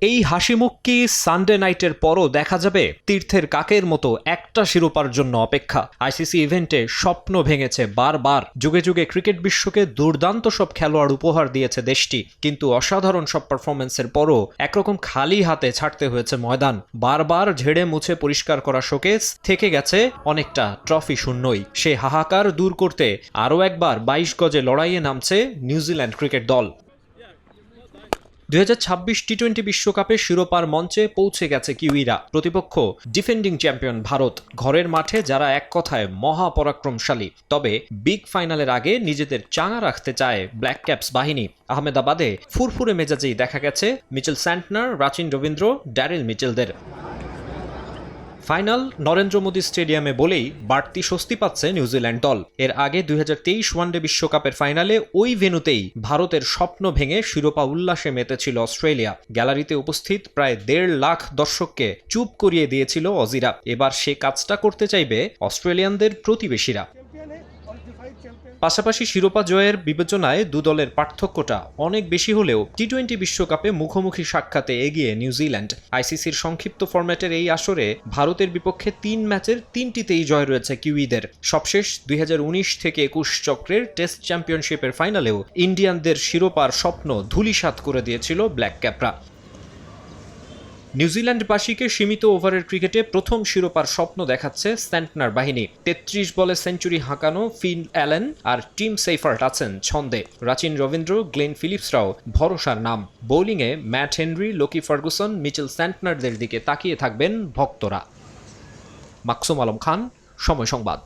এই হাসিমুখ কি সানডে নাইটের পরও দেখা যাবে? তীর্থের কাকের মতো একটা শিরোপার জন্য অপেক্ষা। আইসিসি ইভেন্টে স্বপ্ন ভেঙেছে বারবার। যুগে যুগে ক্রিকেট বিশ্বকে দুর্দান্ত সব খেলোয়াড় উপহার দিয়েছে দেশটি, কিন্তু অসাধারণ সব পারফরমেন্সের পরও একরকম খালি হাতে ছাড়তে হয়েছে ময়দান। বারবার ঝেড়ে মুছে পরিষ্কার করা শোকেস থেকে গেছে অনেকটা ট্রফি শূন্যই। সে হাহাকার দূর করতে আরও একবার 22 গজে লড়াইয়ে নামছে নিউজিল্যান্ড ক্রিকেট দল। 2026 টি-20 বিশ্বকাপে শিরোপার মঞ্চে পৌঁছে গেছে কিউইরা। প্রতিপক্ষ ডিফেন্ডিং চ্যাম্পিয়ন ভারত। ঘরের মাঠে যারা এক কথায় মহাপরাক্রমশালী। তবে বিগ ফাইনালের আগে নিজেদের চাঙা রাখতে চায় ব্ল্যাক ক্যাপস বাহিনী। আহমেদাবাদে ফুরফুরে মেজাজেই দেখা গেছে Mitchell Santner, Rachin Ravindra, Darryl মিচেলদের। ফাইনাল নরেন্দ্র মোদী স্টেডিয়ামে বলেই বাড়তি স্বস্তি পাচ্ছে নিউজিল্যান্ড দল। এর আগে 2023 ওয়ানডে বিশ্বকাপের ফাইনালে ওই ভেন্যুতেই ভারতের স্বপ্ন ভেঙে শিরোপা উল্লাসে মেতেছিল অস্ট্রেলিয়া। গ্যালারিতে উপস্থিত প্রায় 1.5 লাখ দর্শককে চুপ করিয়ে দিয়েছিল অজিরা। এবার সে কাজটা করতে চাইবে অস্ট্রেলিয়ানদের প্রতিবেশীরা। পাশাপাশি শিরোপা জয়ের বিবেচনায় দু দলের পার্থক্যটা অনেক বেশি হলেও টি-20 বিশ্বকাপে মুখোমুখি সাক্ষাতে এগিয়ে নিউজিল্যান্ড। আইসিসির সংক্ষিপ্ত ফরম্যাটের এই আসরে ভারতের বিপক্ষে 3 ম্যাচের 3টিতেই জয় রয়েছে কিউইদের। সবশেষ 2019 থেকে 21 চক্রের টেস্ট চ্যাম্পিয়নশিপের ফাইনালেও ইন্ডিয়ানদের শিরোপার স্বপ্ন ধূলিসাৎ করে দিয়েছিল ব্ল্যাক ক্যাপরা। নিউজিল্যান্ডবাসীকে সীমিত ওভারের ক্রিকেটে প্রথম শিরোপার স্বপ্ন দেখাচ্ছে স্যান্টনার বাহিনী। 33 বলে সেঞ্চুরি হাঁকানো ফিল অ্যালেন আর টিম সেইফার্ট আছেন ছন্দে। রাচিন রবীন্দ্র, গ্লেন ফিলিপসরাও ভরসার নাম। বোলিংয়ে Matt Henry, Lockie Ferguson, Mitchell স্যান্টনারদের দিকে তাকিয়ে থাকবেন ভক্তরা। মাকসুম আলম খান, সময় সংবাদ।